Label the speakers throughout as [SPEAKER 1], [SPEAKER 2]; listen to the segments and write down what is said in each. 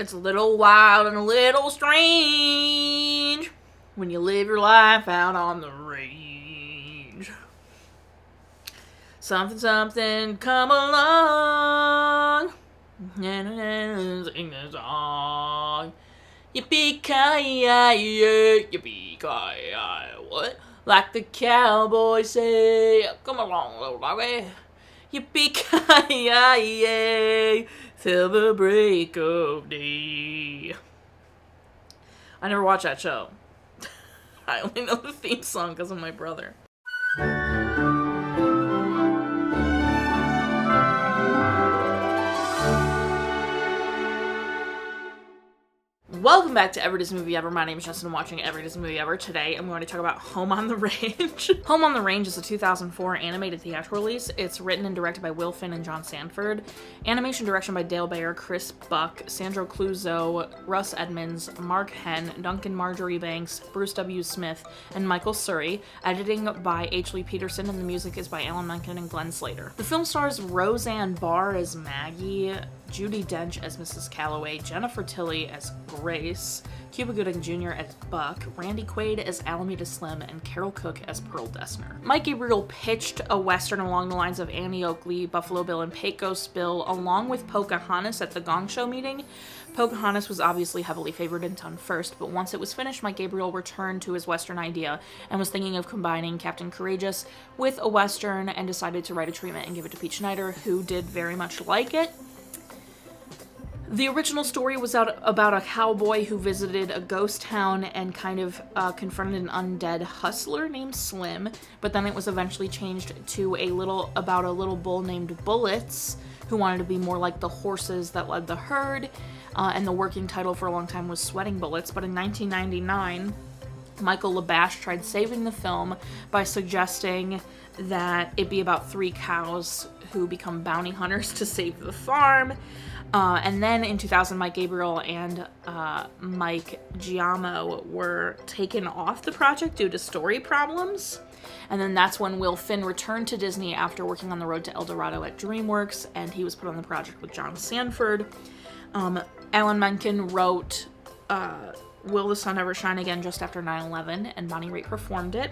[SPEAKER 1] It's a little wild and a little strange when you live your life out on the range. Something, something, come along and sing the song. Yippee-ki-yay, yippee-ki-yay, what? Like the cowboys say, come along, little doggy. Yippee-ki-yay, till the break of day. I never watched that show. I only know the theme song because of my brother. Welcome back to Every Disney Movie Ever. My name is Jess and I'm watching Every Disney Movie Ever. Today I'm going to talk about Home on the Range. Home on the Range is a 2004 animated theatrical release. It's written and directed by Will Finn and John Sanford. Animation direction by Dale Baer, Chris Buck, Sandro Cleuzo, Russ Edmonds, Mark Henn, Duncan Marjoribanks, Bruce W. Smith, and Michael Surrey. Editing by H. Lee Peterson, and the music is by Alan Menken and Glenn Slater. The film stars Roseanne Barr as Maggie, Judi Dench as Mrs. Calloway, Jennifer Tilly as Grace, Cuba Gooding Jr. as Buck, Randy Quaid as Alameda Slim, and Carole Cook as Pearl Dessner. Mike Gabriel pitched a western along the lines of Annie Oakley, Buffalo Bill, and Pecos Bill, along with Pocahontas at the Gong Show meeting. Pocahontas was obviously heavily favored and done first, but once it was finished, Mike Gabriel returned to his western idea and was thinking of combining Captain Courageous with a western and decided to write a treatment and give it to Pete Schneider, who did very much like it. The original story was about a cowboy who visited a ghost town and kind of confronted an undead hustler named Slim, but then it was eventually changed to about a little bull named Bullets, who wanted to be more like the horses that led the herd, and the working title for a long time was Sweating Bullets. But in 1999, Michael Labash tried saving the film by suggesting that it be about 3 cows who become bounty hunters to save the farm. And then in 2000, Mike Gabriel and Mike Giamo were taken off the project due to story problems. And then that's when Will Finn returned to Disney after working on The Road to El Dorado at DreamWorks, and he was put on the project with John Sanford. Alan Menken wrote Will the Sun Ever Shine Again just after 9/11, and Bonnie Raitt performed it.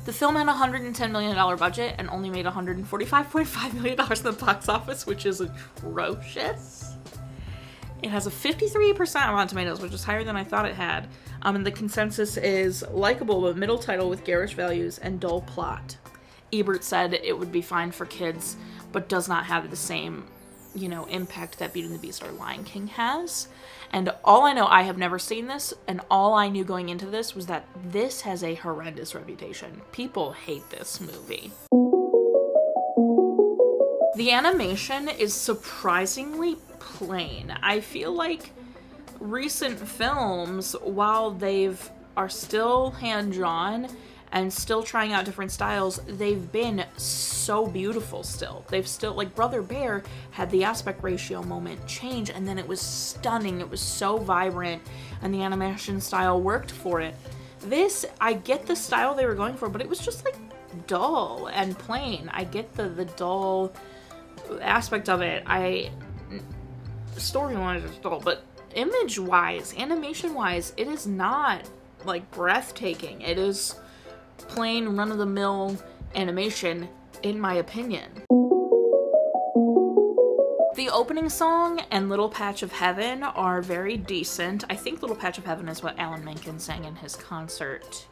[SPEAKER 1] The film had a $110 million budget and only made $145.5 million in the box office, which is atrocious. It has a 53% on Rotten Tomatoes, which is higher than I thought it had. And the consensus is likable but middle title with garish values and dull plot. Ebert said it would be fine for kids, but does not have the same, impact that Beauty and the Beast or Lion King has. And all I know, I have never seen this, and all I knew going into this was that this has a horrendous reputation. People hate this movie. The animation is surprisingly plain. I feel like recent films, while are still hand-drawn and still trying out different styles, they've been so beautiful still. They've still, like Brother Bear had the aspect ratio moment change, and then it was stunning. It was so vibrant, and the animation style worked for it. This, I get the style they were going for, but it was just like dull and plain. I get the dull aspect of it. Story-wise it's dull, but image-wise, animation-wise, it is not like breathtaking. It is plain run-of-the-mill animation, in my opinion. The opening song and Little Patch of Heaven are very decent. I think Little Patch of Heaven is what Alan Menken sang in his concert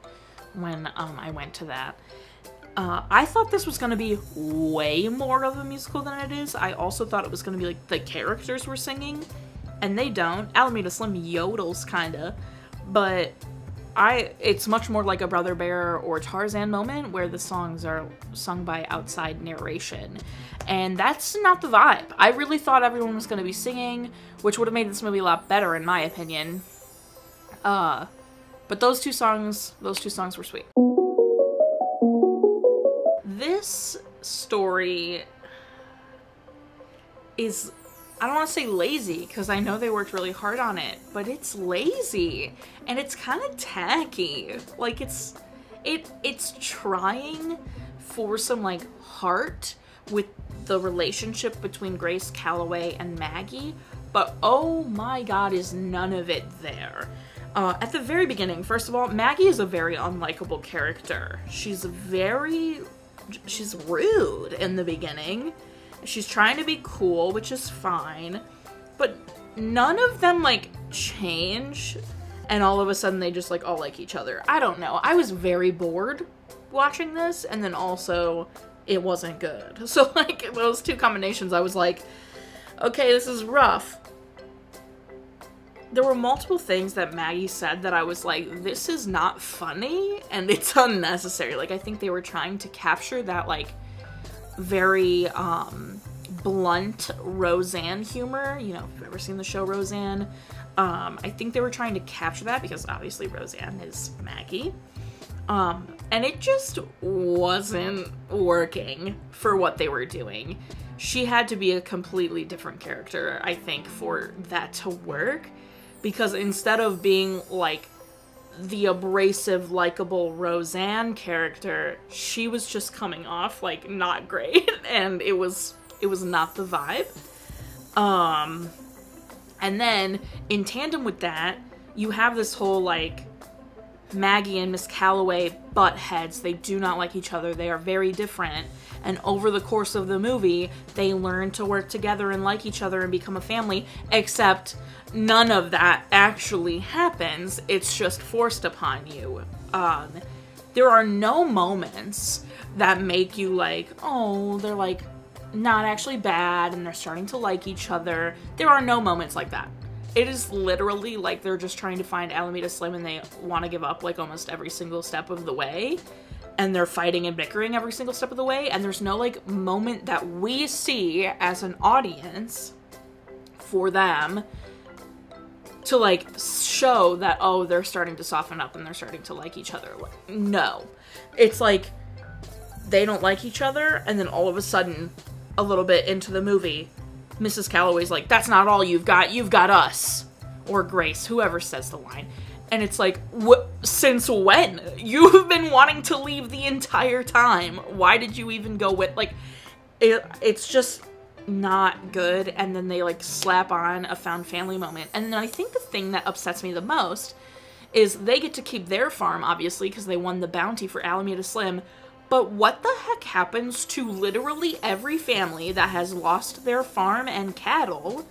[SPEAKER 1] when I went to that. I thought this was going to be way more of a musical than it is. I also thought it was going to be like the characters were singing, and they don't. Alameda Slim yodels, kinda, but it's much more like a Brother Bear or Tarzan moment where the songs are sung by outside narration. And that's not the vibe. I really thought everyone was going to be singing, which would have made this movie a lot better in my opinion. But those two songs were sweet. This story is, I don't want to say lazy, because I know they worked really hard on it, but it's lazy, and it's kind of tacky. Like, it's trying for some, like, heart with the relationship between Grace Calloway and Maggie, but oh my god, is none of it there. At the very beginning, first of all, Maggie is a very unlikable character. She's rude in the beginning. She's trying to be cool, which is fine, but none of them, like, change, and all of a sudden they just, like, all like each other. I don't know. I was very bored watching this, and then also it wasn't good. So, like, those two combinations, I was like, okay, this is rough. There were multiple things that Maggie said that I was like, this is not funny, and it's unnecessary. Like, I think they were trying to capture that, like, very, blunt Roseanne humor. You know, if you've ever seen the show Roseanne, I think they were trying to capture that because obviously Roseanne is Maggie. And it just wasn't working for what they were doing. She had to be a completely different character, I think, for that to work. Because instead of being, like, the abrasive, likable Roseanne character, she was just coming off, like, not great. And it was not the vibe. And then, in tandem with that, you have this whole, like, Maggie and Miss Calloway butt heads. They do not like each other. They are very different. And over the course of the movie, they learn to work together and like each other and become a family, except none of that actually happens. It's just forced upon you. There are no moments that make you like, oh, they're like not actually bad and they're starting to like each other. There are no moments like that. It is literally like they're just trying to find Alameda Slim and they want to give up like almost every single step of the way. And they're fighting and bickering every single step of the way. And there's no like moment that we see as an audience for them to like show that, oh, they're starting to soften up and they're starting to like each other. No. It's like they don't like each other and then all of a sudden, a little bit into the movie, Mrs. Calloway's like, that's not all you've got us. Or Grace, whoever says the line. And it's like, since when? You've been wanting to leave the entire time. Why did you even go with, like, it's just not good. And then they, like, slap on a found family moment. And then I think the thing that upsets me the most is they get to keep their farm, obviously, because they won the bounty for Alameda Slim. But what the heck happens to literally every family that has lost their farm and cattle?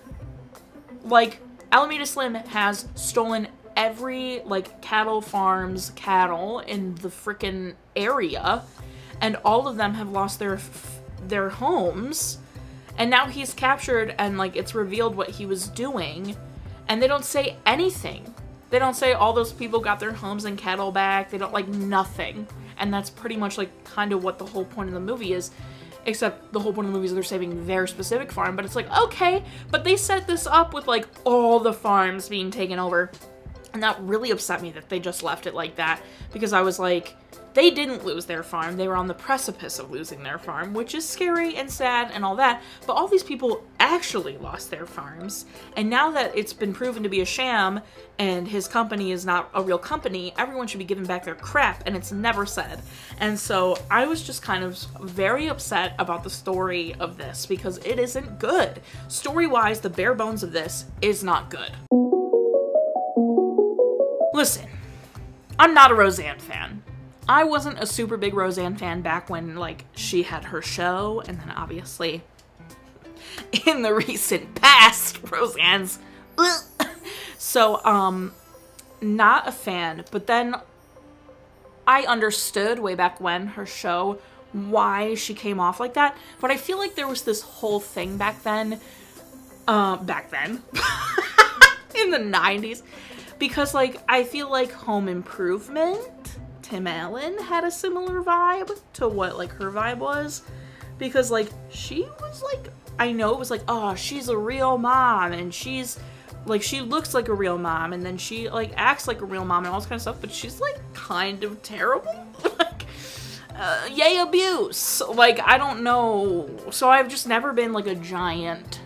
[SPEAKER 1] Like, Alameda Slim has stolen every, like, cattle farm's cattle in the frickin' area, and all of them have lost their homes, and now he's captured, and, like, it's revealed what he was doing, and they don't say anything. They don't say all those people got their homes and cattle back. They don't, like, nothing. And that's pretty much, like, kind of what the whole point of the movie is. Except the whole point of the movie is they're saving their specific farm. But it's like, okay, but they set this up with, like, all the farms being taken over. And that really upset me that they just left it like that. Because I was like, they didn't lose their farm. They were on the precipice of losing their farm, which is scary and sad and all that. But all these people actually lost their farms. And now that it's been proven to be a sham and his company is not a real company, everyone should be given back their crap, and it's never said. And so I was just kind of very upset about the story of this because it isn't good. Story-wise, the bare bones of this is not good. Listen, I'm not a Roseanne fan. I wasn't a super big Roseanne fan back when, like, she had her show, and then obviously in the recent past, Roseanne's so, not a fan, but then I understood way back when her show why she came off like that, but I feel like there was this whole thing back then in the 90s, because, like, I feel like Home Improvement, Tim Allen had a similar vibe to what, like, her vibe was, because, like, she was, like, I know it was like, oh, she's a real mom, and she's, like, she looks like a real mom, and then she, like, acts like a real mom and all this kind of stuff, but she's, like, kind of terrible, like, yay abuse, like, I don't know, so I've just never been, like, a giant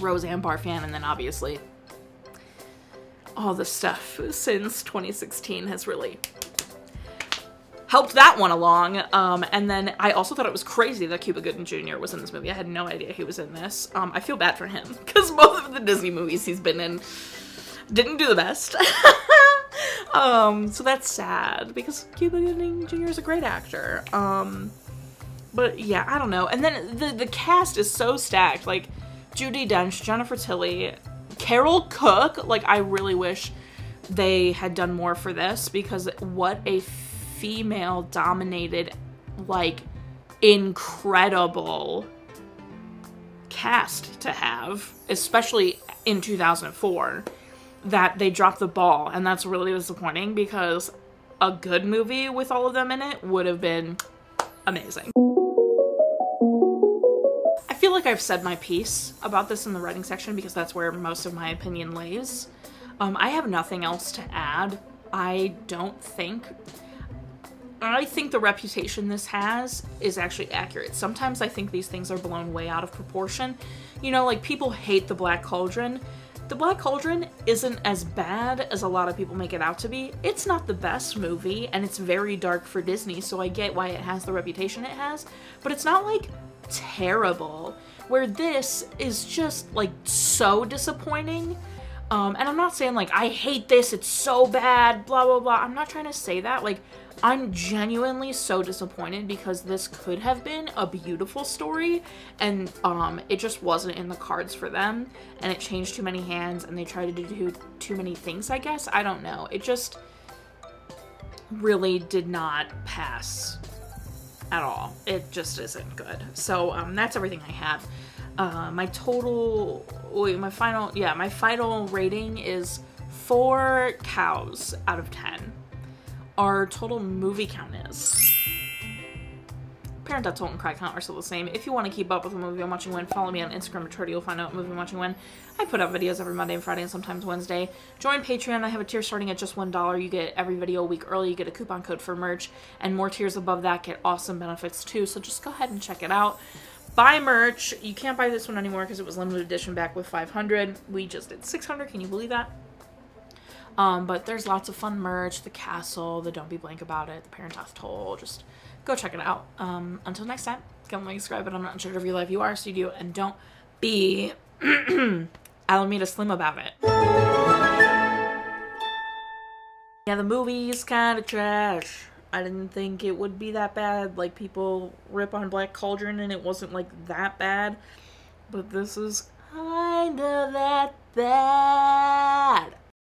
[SPEAKER 1] Roseanne Barr fan, and then obviously all the stuff since 2016 has really helped that one along. And then I also thought it was crazy that Cuba Gooding Jr. was in this movie. I had no idea he was in this. I feel bad for him because both of the Disney movies he's been in didn't do the best. So that's sad because Cuba Gooding Jr. is a great actor. But yeah, I don't know. And then the cast is so stacked. Like Judi Dench, Jennifer Tilly, Carole Cook. Like I really wish they had done more for this because what a female dominated, like, incredible cast to have, especially in 2004, that they dropped the ball, and that's really disappointing because a good movie with all of them in it would have been amazing. I feel like I've said my piece about this in the writing section because that's where most of my opinion lays. I have nothing else to add. I think the reputation this has is actually accurate. Sometimes I think these things are blown way out of proportion. You know, like people hate The Black Cauldron. The Black Cauldron isn't as bad as a lot of people make it out to be. It's not the best movie, and it's very dark for Disney, so I get why it has the reputation it has, but it's not, like, terrible. Where this is just, like, so disappointing. And I'm not saying, like, I hate this, it's so bad, blah, blah, blah. I'm not trying to say that. Like, I'm genuinely so disappointed because this could have been a beautiful story, and it just wasn't in the cards for them, and it changed too many hands, and they tried to do too many things, I guess. I don't know. It just really did not pass at all. It just isn't good. So that's everything I have. My final rating is 4 cows out of 10. Our total movie count is. Parent Total and Cry count are still the same. If you want to keep up with the movie I'm watching when, follow me on Instagram or Twitter. You'll find out what movie I'm watching when. I put up videos every Monday and Friday and sometimes Wednesday. Join Patreon. I have a tier starting at just $1. You get every video a week early. You get a coupon code for merch. And more tiers above that get awesome benefits too. So just go ahead and check it out. Buy merch. You can't buy this one anymore because it was limited edition back with 500. We just did 600. Can you believe that? But there's lots of fun merch. The castle, the Don't Be Blank About It, the Parent Death Toll. Just go check it out. Until next time, come like, subscribe, but I'm not sure if you live, you are, so you do, and don't be Alameda Slim about it. Yeah, the movie's kind of trash. I didn't think it would be that bad. Like, people rip on Black Cauldron and it wasn't, like, that bad. But this is kind of that bad.